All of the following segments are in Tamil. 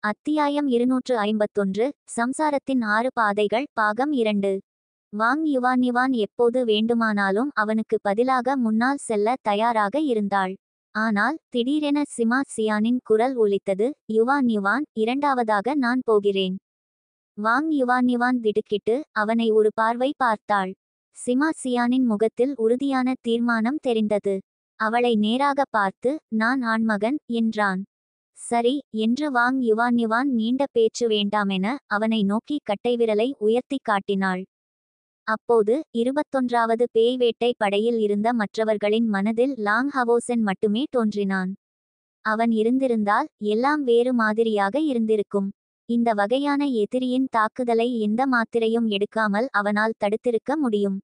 அத்தியாயம் 251 சம்சாரத்தின் 6 பாதைகள் பாகம் 2. வாங் யுவான் எப்போது வேண்டுமானாலும் அவனுக்கு பதிலாக முன்னால் செல்ல தயாராக இருந்தாள். ஆனால் திடீரென சிமா சியானின் குரல் ஒலித்தது. யுவான், இரண்டாவதாக நான் போகிறேன். வாங் யுவான் திடுக்கிட்டு அவனை ஒரு பார்வை பார்த்தாள். சிமா சியானின் முகத்தில் உறுதியான தீர்மானம் தெரிந்தது. அவளை நேராக பார்த்து, நான் ஆண்மகன் என்றான். சரி என்று வாங் யுவான் நீண்ட பேச்சு வேண்டாமென அவனை நோக்கி கட்டைவிரலை உயர்த்தி காட்டினாள். அப்போது 21வது பேய் வேட்டை படையில் இருந்த மற்றவர்களின் மனதில் லாங் ஹவோசென் மட்டுமே தோன்றினான். அவன் இருந்திருந்தால் எல்லாம் வேறு மாதிரியாக இருந்திருக்கும். இந்த வகையான எதிரியின் தாக்குதலை எந்த மாத்திரையும் எடுக்காமல் அவனால் தடுத்திருக்க முடியும்.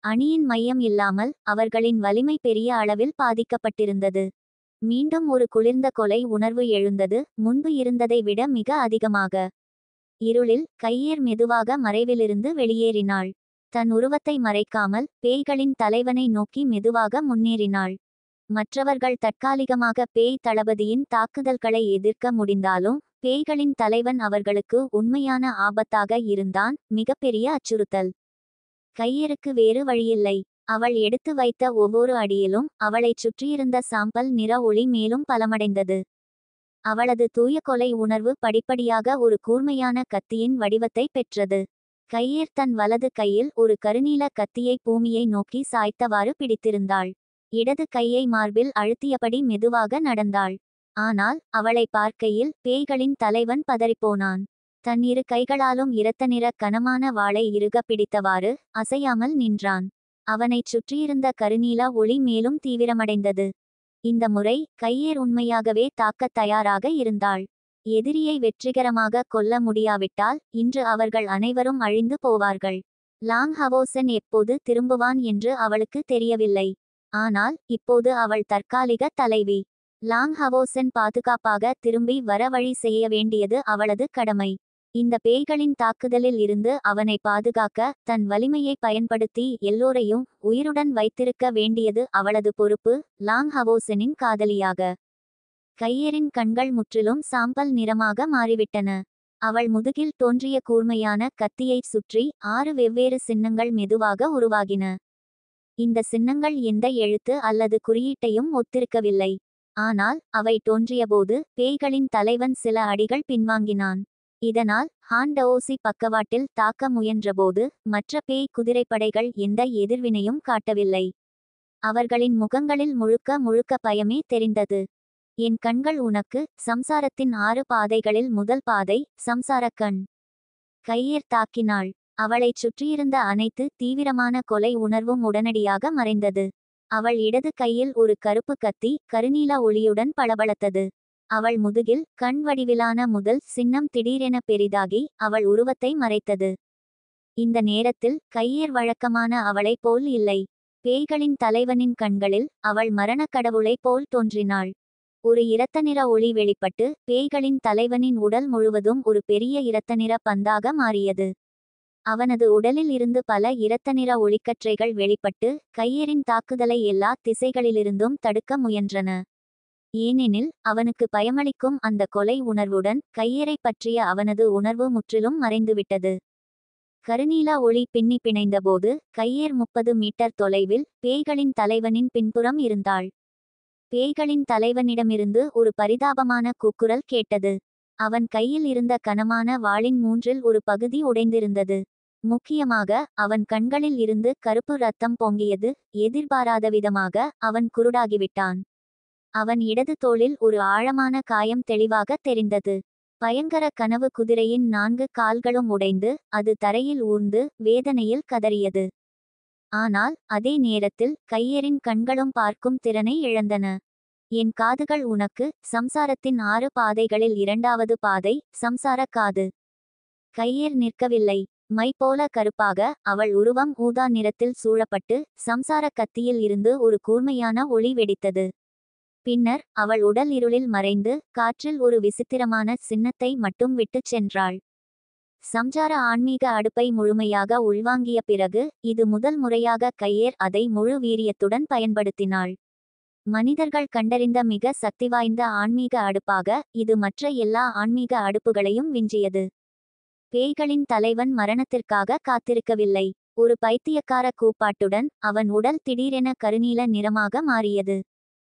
அணியின் மையம் இல்லாமல் அவர்களின் வலிமை பெரிய அளவில் பாதிக்கப்பட்டிருந்தது. மீண்டும் ஒரு குளிர்ந்த கொலை உணர்வு எழுந்தது, முன்பு இருந்ததை விட மிக அதிகமாக. இருளில் கையேர் மெதுவாக மறைவிலிருந்து வெளியேறினாள். தன் உருவத்தை மறைக்காமல் பேய்களின் தலைவனை நோக்கி மெதுவாக முன்னேறினாள். மற்றவர்கள் தற்காலிகமாக பேய் தளபதியின் தாக்குதல்களை எதிர்க்க முடிந்தாலும் பேய்களின் தலைவன் அவர்களுக்கு உண்மையான ஆபத்தாக இருந்தான், மிகப்பெரிய அச்சுறுத்தல். கையேருக்கு வேறு வழியில்லை. அவள் எடுத்து வைத்த ஒவ்வொரு அடியிலும் அவளைச் சுற்றியிருந்த சாம்பல் நிற ஒளி மேலும் பலமடைந்தது. அவளது தூய கொலை உணர்வு படிப்படியாக ஒரு கூர்மையான கத்தியின் வடிவத்தை பெற்றது. கையேர் தன் வலது கையில் ஒரு கருநீல கத்தியை பூமியை நோக்கி சாய்த்தவாறு பிடித்திருந்தாள். இடது கையை மார்பில் அழுத்தியபடி மெதுவாக நடந்தாள். ஆனால் அவளை பார்க்கையில் பேய்களின் தலைவன் பதறிப்போனான். தன் இரு கைகளாலும் இரத்த நிற கனமான வாளை இறுக பிடித்தவாறு அசையாமல் நின்றான். அவனைச் சுற்றியிருந்த கருநீல ஒளி மேலும் தீவிரமடைந்தது. இந்த முறை கையேர் உண்மையாகவே தாக்கத் தயாராக இருந்தாள். எதிரியை வெற்றிகரமாக கொல்ல முடியாவிட்டால் இன்று அவர்கள் அனைவரும் அழிந்து போவார்கள். லாங் ஹவோசென் எப்போது திரும்புவான் என்று அவளுக்கு தெரியவில்லை. ஆனால் இப்போது அவள் தற்காலிக தலைவி. லாங் ஹவோசென் பாதுகாப்பாக திரும்பி வர வழி செய்ய வேண்டியது அவளது கடமை. இந்த பேய்களின் தாக்குதலில் இருந்து அவனை பாதுகாக்க தன் வலிமையை பயன்படுத்தி எல்லோரையும் உயிருடன் வைத்திருக்க வேண்டியது அவளது பொறுப்பு. லாங் ஹவோசெனின் காதலியாக கையேரின் கண்கள் முற்றிலும் சாம்பல் நிறமாக மாறிவிட்டன. அவள் முதுகில் தோன்றிய கூர்மையான கத்தியைச் சுற்றி 6 வெவ்வேறு சின்னங்கள் மெதுவாக உருவாகின. இந்த சின்னங்கள் எந்த எழுத்து அல்லது குறியீட்டையும் ஒத்திருக்கவில்லை. ஆனால் அவை தோன்றியபோது பேய்களின் தலைவன் சில அடிகள் பின்வாங்கினான். இதனால் ஹான் டவோசி பக்கவாட்டில் தாக்க முயன்றபோது மற்ற பேய் குதிரைப்படைகள் எந்த எதிர்வினையும் காட்டவில்லை. அவர்களின் முகங்களில் முழுக்க பயமே தெரிந்தது. என் கண்கள் உனக்கு. சம்சாரத்தின் 6 பாதைகளில் முதல் பாதை சம்சாரக் கண். கையேர் தாக்கினாள். அவளைச் சுற்றியிருந்த அனைத்து தீவிரமான கொலை உணர்வும் உடனடியாக மறைந்தது. அவள் இடது கையில் ஒரு கருப்பு கத்தி கருநீல ஒளியுடன் பளபளத்தது. அவள் முதுகில் கண் வடிவிலான முதல் சின்னம் திடீரென பெரிதாகி அவள் உருவத்தை மறைத்தது. இந்த நேரத்தில் கையேர் வழக்கமான அவளைப் போல் இல்லை. பேய்களின் தலைவனின் கண்களில் அவள் மரணக் கடவுளைப் போல் தோன்றினாள். ஒரு இரத்த நிற ஒளி வெளிப்பட்டு பேய்களின் தலைவனின் உடல் முழுவதும் ஒரு பெரிய இரத்த நிற பந்தாக மாறியது. அவனது உடலில் இருந்து பல இரத்த நிற ஒளிக்கற்றைகள் வெளிப்பட்டு கையேரின் தாக்குதலை எல்லா திசைகளிலிருந்தும் தடுக்க முயன்றன. ஏனெனில் அவனுக்கு பயமளிக்கும் அந்த கொலை உணர்வுடன் கையேரை பற்றிய அவனது உணர்வு முற்றிலும் மறைந்துவிட்டது. கருநீல ஒளி பின்னி பிணைந்தபோது கையேர் 30 மீட்டர் தொலைவில் பேய்களின் தலைவனின் பின்புறம் இருந்தாள். பேய்களின் தலைவனிடமிருந்து ஒரு பரிதாபமான கூக்குரல் கேட்டது. அவன் கையில் இருந்த கனமான வாளின் மூன்றில் ஒரு பகுதி உடைந்திருந்தது. முக்கியமாக அவன் கண்களில் இருந்து கருப்பு இரத்தம் பொங்கியது. எதிர்பாராத விதமாக அவன் குருடாகிவிட்டான். அவன் இடது தோளில் ஒரு ஆழமான காயம் தெளிவாக தெரிந்தது. பயங்கர கனவு குதிரையின் 4 கால்களும் உடைந்து அது தரையில் ஊர்ந்து வேதனையில் கதறியது. ஆனால் அதே நேரத்தில் கையேரின் கண்களும் பார்க்கும் திறனை இழந்தன. என் காதுகள் உனக்கு. சம்சாரத்தின் 6 பாதைகளில் 2வது பாதை சம்சார காது. கையேர் நிற்கவில்லை. மை போல கருப்பாக அவள் உருவம் ஊதா நிறத்தில் சூழப்பட்டு சம்சார கத்தியில் இருந்து ஒரு கூர்மையான ஒளி வெடித்தது. பின்னர் அவள் உடல் இருளில் மறைந்து காற்றில் ஒரு விசித்திரமான சின்னத்தை மட்டும் விட்டுச் சென்றாள். சம்சார ஆன்மீக அடுப்பை முழுமையாக உள்வாங்கிய பிறகு இது முதல் முறையாக கையேர் அதை முழு வீரியத்துடன் பயன்படுத்தினாள். மனிதர்கள் கண்டறிந்த மிக சக்திவாய்ந்த ஆன்மீக அடுப்பாக இது மற்ற எல்லா ஆன்மீக அடுப்புகளையும் விஞ்சியது. பேய்களின் தலைவன் மரணத்திற்காக காத்திருக்கவில்லை. ஒரு பைத்தியக்கார கூப்பாட்டுடன் அவன் உடல் திடீரென கருநீல நிறமாக மாறியது.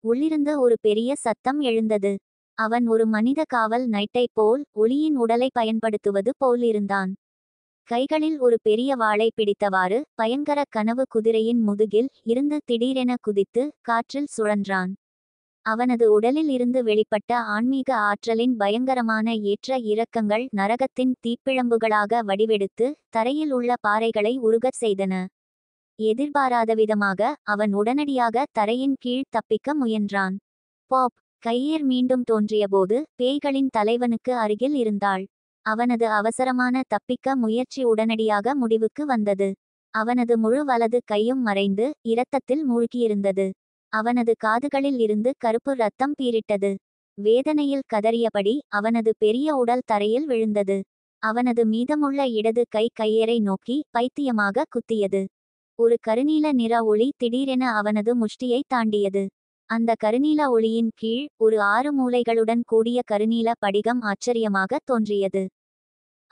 உள்ளிருந்து ஒரு பெரிய சத்தம் எழுந்தது. அவன் ஒரு மனித காவல் நைட்டை போல் ஒளியின் உடலை பயன்படுத்துவது போல் இருந்தான். கைகளில் ஒரு பெரிய வாளை பிடித்தவாறு பயங்கர கனவு குதிரையின் முதுகில் இருந்து திடீரென குதித்து காற்றில் சுழன்றான். அவனது உடலில் இருந்து வெளிப்பட்ட ஆன்மீக ஆற்றலின் பயங்கரமான ஏற்ற இறக்கங்கள் நரகத்தின் தீப்பிழம்புகளாக வடிவெடுத்து தரையில் உள்ள பாறைகளை உருகச் செய்தன. எதிர்பாராதவிதமாக அவன் உடனடியாக தரையின் கீழ் தப்பிக்க முயன்றான். பாப்! கையேர் மீண்டும் தோன்றியபோது பேய்களின் தலைவனுக்கு அருகில் இருந்தாள். அவனது அவசரமான தப்பிக்க முயற்சி உடனடியாக முடிவுக்கு வந்தது. அவனது முழு வலது கையும் மறைந்து இரத்தத்தில் மூழ்கியிருந்தது. அவனது காதுகளில் இருந்து கருப்பு இரத்தம் பீரிட்டது. வேதனையில் கதறியபடி அவனது பெரிய உடல் தரையில் விழுந்தது. அவனது மீதமுள்ள இடது கை கையேரை நோக்கி பைத்தியமாக குத்தியது. ஒரு கருநீல நிற ஒளி திடீரென அவனது முஷ்டியை தாண்டியது. அந்த கருநீல ஒளியின் கீழ் ஒரு 6 மூலைகளுடன் கூடிய கருநீல படிகம் ஆச்சரியமாக தோன்றியது.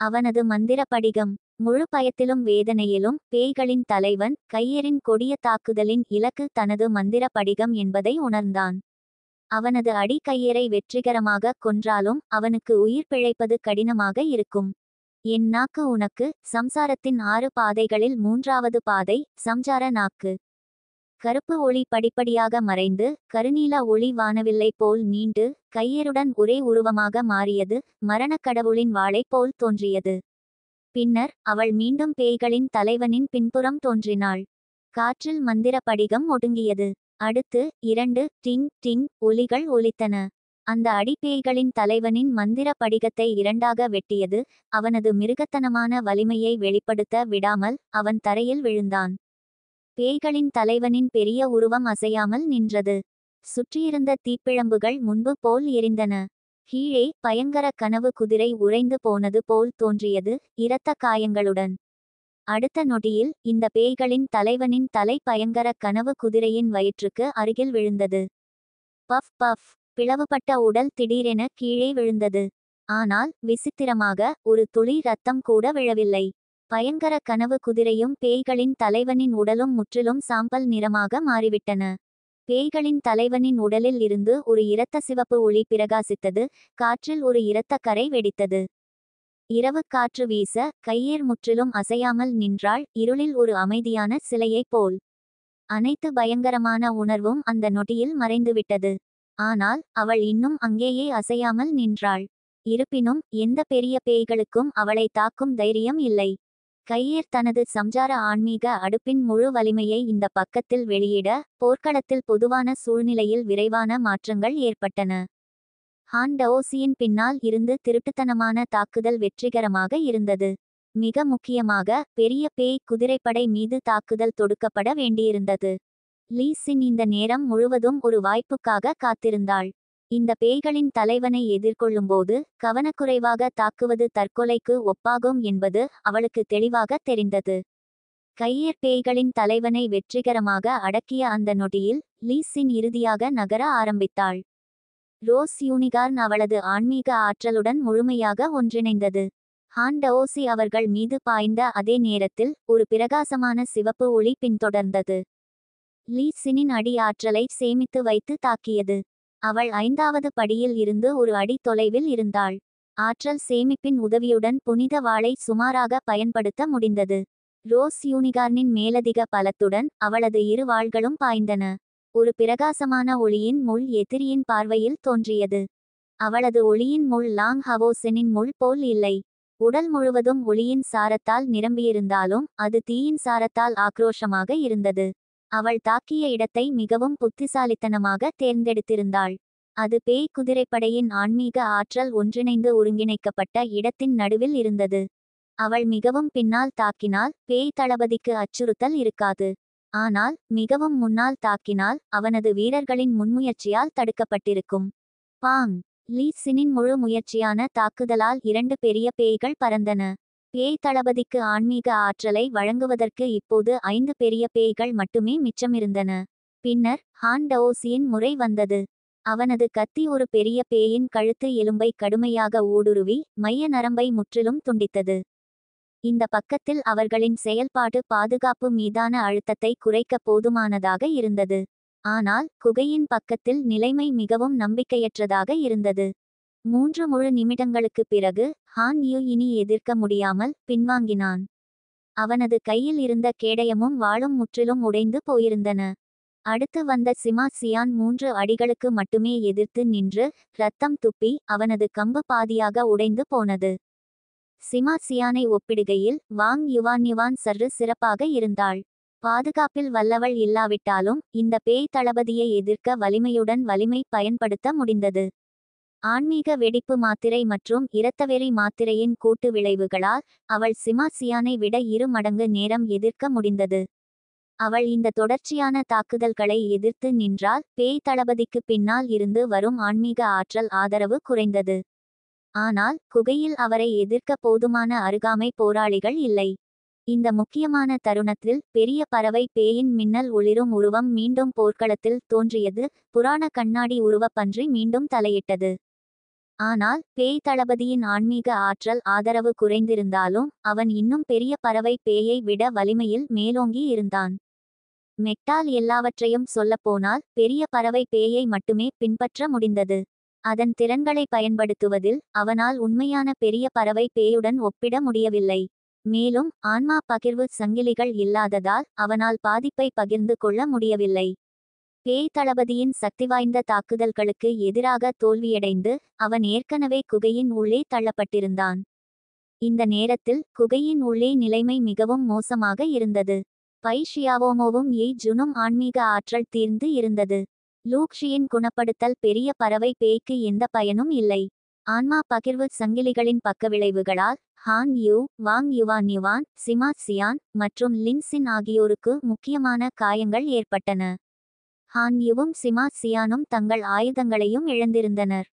அவனது மந்திர படிகம். முழு பயத்திலும் வேதனையிலும் பேய்களின் தலைவன் கையரின் கொடிய தாக்குதலின் இலக்கு தனது மந்திர படிகம் என்பதை உணர்ந்தான். அவனது அடி கையரை வெற்றிகரமாக கொன்றாலும் அவனுக்கு உயிர் பிழைப்பது கடினமாக இருக்கும். என் நாக்கு உனக்கு. சம்சாரத்தின் 6 பாதைகளில் 3வது பாதை சம்சார நாக்கு. கருப்பு ஒளி படிப்படியாக மறைந்து கருநீல ஒளி வானவில்லை போல் நீண்டு கையருடன் ஒரே உருவமாக மாறியது. மரணக் கடவுளின் வாளை போல் தோன்றியது. பின்னர் அவள் மீண்டும் பேய்களின் தலைவனின் பின்புறம் தோன்றினாள். காற்றில் மந்திர படிகம் ஒடுங்கியது. அடுத்து 2 டிங் டிங் ஒலிகள் ஒலித்தன. அந்த அடி பேய்களின் தலைவனின் மந்திர படிகத்தை 2ஆக வெட்டியது. அவனது மிருகத்தனமான வலிமையை வெளிப்படுத்த விடாமல் அவன் தரையில் விழுந்தான். பேய்களின் தலைவனின் பெரிய உருவம் அசையாமல் நின்றது. சுற்றியிருந்த தீப்பிழம்புகள் முன்பு போல் எரிந்தன. கீழே பயங்கர கனவு குதிரை உறைந்து போனது போல் தோன்றியது, இரத்த காயங்களுடன். அடுத்த நொடியில் இந்த பேய்களின் தலைவனின் தலை பயங்கர கனவு குதிரையின் வயிற்றுக்கு அருகில் விழுந்தது. Puff puff! பிளவுபட்ட உடல் திடீரென கீழே விழுந்தது. ஆனால் விசித்திரமாக ஒரு துளி இரத்தம் கூட விழவில்லை. பயங்கர கனவு குதிரையும் பேய்களின் தலைவனின் உடலும் முற்றிலும் சாம்பல் நிறமாக மாறிவிட்டன. பேய்களின் தலைவனின் உடலில் இருந்து ஒரு இரத்த சிவப்பு ஒளி பிரகாசித்தது. காற்றில் ஒரு இரத்த கரை வெடித்தது. இரவு காற்று வீச கையேர் முற்றிலும் அசையாமல் நின்றாள், இருளில் ஒரு அமைதியான சிலையைப் போல். அனைத்து பயங்கரமான உணர்வும் அந்த நொடியில் மறைந்துவிட்டது. ஆனால் அவள் இன்னும் அங்கேயே அசையாமல் நின்றாள். இருப்பினும் எந்த பெரிய பேய்களுக்கும் அவளை தாக்கும் தைரியம் இல்லை. கையேர் தனது சம்சார ஆன்மீக அடுப்பின் முழு வலிமையை இந்த பக்கத்தில் வெளியிட போர்க்களத்தில் பொதுவான சூழ்நிலையில் விரைவான மாற்றங்கள் ஏற்பட்டன. ஹான் டவோசியின் பின்னால் இருந்து திருட்டுத்தனமான தாக்குதல் வெற்றிகரமாக இருந்தது. மிக முக்கியமாக பெரிய பேய் குதிரைப்படை மீது தாக்குதல் தொடுக்கப்பட வேண்டியிருந்தது. லீ சின் இந்த நேரம் முழுவதும் ஒரு வாய்ப்புக்காக காத்திருந்தாள். இந்த பேய்களின் தலைவனை எதிர்கொள்ளும்போது கவனக்குறைவாக தாக்குவது தற்கொலைக்கு ஒப்பாகும் என்பது அவளுக்கு தெளிவாக தெரிந்தது. கையேர் பேய்களின் தலைவனை வெற்றிகரமாக அடக்கிய அந்த நொடியில் லீ சின் இறுதியாக நகர ஆரம்பித்தாள். ரோஸ் யூனிகார்ன் அவளது ஆன்மீக ஆற்றலுடன் முழுமையாக ஒன்றிணைந்தது. ஹான் டவோசி அவர்கள் மீது பாய்ந்த அதே நேரத்தில் ஒரு பிரகாசமான சிவப்பு ஒளி பின்தொடர்ந்தது. லீ சினின் அடி ஆற்றலை சேமித்து வைத்து தாக்கியது. அவள் 5வது படியில் இருந்து ஒரு அடி தொலைவில் இருந்தாள். ஆற்றல் சேமிப்பின் உதவியுடன் புனித வாளை சுமாராக பயன்படுத்த முடிந்தது. ரோஸ் யூனிகார்னின் மேலதிக பலத்துடன் அவளது 2 வாள்களும் பாய்ந்தன. ஒரு பிரகாசமான ஒளியின் முள் எதிரியின் பார்வையில் தோன்றியது. அவளது ஒளியின் முள் லாங் ஹவோசெனின் முள் போல் இல்லை. உடல் முழுவதும் ஒளியின் சாரத்தால் நிரம்பியிருந்தாலும் அது தீயின் சாரத்தால் ஆக்ரோஷமாக இருந்தது. அவள் தாக்கிய இடத்தை மிகவும் புத்திசாலித்தனமாக தேர்ந்தெடுத்திருந்தாள். அது பேய் குதிரைப்படையின் ஆன்மீக ஆற்றல் ஒன்றிணைந்து ஒருங்கிணைக்கப்பட்ட இடத்தின் நடுவில் இருந்தது. அவள் மிகவும் பின்னால் தாக்கினால் பேய் தளபதிக்கு அச்சுறுத்தல் இருக்காது. ஆனால் மிகவும் முன்னால் தாக்கினால் அவனது வீரர்களின் முன்முயற்சியால் தடுக்கப்பட்டிருக்கும். பாங்! லீ சினின் முழு முயற்சியான தாக்குதலால் 2 பெரிய பேய்கள் பறந்தன. பேய் தளபதிக்கு ஆன்மீக ஆற்றலை வழங்குவதற்கு இப்போது 5 பெரிய பேய்கள் மட்டுமே மிச்சமிருந்தன. பின்னர் ஹான் டவோசியின் முறை வந்தது. அவனது கத்தி ஒரு பெரிய பேயின் கழுத்து எலும்பை கடுமையாக ஊடுருவி மைய நரம்பை முற்றிலும் துண்டித்தது. இந்த பக்கத்தில் அவர்களின் செயல்பாடு பாதுகாப்பு மீதான அழுத்தத்தை குறைக்க போதுமானதாக இருந்தது. ஆனால் குகையின் பக்கத்தில் நிலைமை மிகவும் நம்பிக்கையற்றதாக இருந்தது. 3 முழு நிமிடங்களுக்குப் பிறகு ஹான் யூ இனி எதிர்க்க முடியாமல் பின்வாங்கினான். அவனது கையில் இருந்த கேடயமும் வாளும் முற்றிலும் உடைந்து போயிருந்தன. அடுத்து வந்த சிமா சியான் 3 அடிகளுக்கு மட்டுமே எதிர்த்து நின்று இரத்தம் துப்பி அவனது கம்பு பாதியாக உடைந்து போனது. சிமா சியானை ஒப்பிடுகையில் வாங் யுவான் சற்று சிறப்பாக இருந்தாள். பாதுகாப்பில் வல்லவள் இல்லாவிட்டாலும் இந்த பேய் தளபதியை எதிர்க்க வலிமையுடன் வலிமை பயன்படுத்த முடிந்தது. ஆன்மீக வெடிப்பு மாத்திரை மற்றும் இரத்தவெறி மாத்திரையின் கூட்டு விளைவுகளால் அவள் சிமா சியானை விட 2 மடங்கு நேரம் எதிர்க்க முடிந்தது. அவள் இந்த தொடர்ச்சியான தாக்குதல்களை எதிர்த்து நின்றால் பேய் தளபதிக்கு பின்னால் இருந்து வரும் ஆன்மீக ஆற்றல் ஆதரவு குறைந்தது. ஆனால் குகையில் அவரை எதிர்க்க போதுமான அருகாமை போராளிகள் இல்லை. இந்த முக்கியமான தருணத்தில் பெரிய பறவை பேயின் மின்னல் ஒளிரும் உருவம் மீண்டும் போர்க்களத்தில் தோன்றியது. புராண கண்ணாடி உருவ பன்றி மீண்டும் தலையிட்டது. ஆனால் பேய் தளபதியின் ஆன்மீக ஆற்றல் ஆதரவு குறைந்திருந்தாலும் அவன் இன்னும் பெரிய பறவை பேயை விட வலிமையில் மேலோங்கி இருந்தான். மெக்டால் எல்லாவற்றையும் சொல்லப்போனால் பெரிய பறவை பேயை மட்டுமே பின்பற்ற முடிந்தது. அதன் திறன்களை பயன்படுத்துவதில் அவனால் உண்மையான பெரிய பறவை பேயுடன் ஒப்பிட முடியவில்லை. மேலும் ஆன்மா பகிர்வு சங்கிலிகள் இல்லாததால் அவனால் பாதிப்பை பகிர்ந்து கொள்ள முடியவில்லை. பேய் தளபதியின் சக்திவாய்ந்த தாக்குதல்களுக்கு எதிராக தோல்வியடைந்து அவன் ஏற்கனவே குகையின் உள்ளே தள்ளப்பட்டிருந்தான். இந்த நேரத்தில் குகையின் உள்ளே நிலைமை மிகவும் மோசமாக இருந்தது. பை ஷியாவோமோவும் யி ஜுனும் ஆன்மீக ஆற்றல் தீர்ந்து இருந்தது. லூக்ஷியின் குணப்படுத்தல் பெரிய பறவை பேய்க்கு எந்த பயனும் இல்லை. ஆன்மா பகிர்வு சங்கிலிகளின் பக்கவிளைவுகளால் ஹான் you, Wang Yuan, Sima cyan மற்றும் லின்சின் ஆகியோருக்கு முக்கியமான காயங்கள் ஏற்பட்டன. ஹான் யுவும் சிமா சியானும் தங்கள் ஆயுதங்களையும் இழந்திருந்தனர்.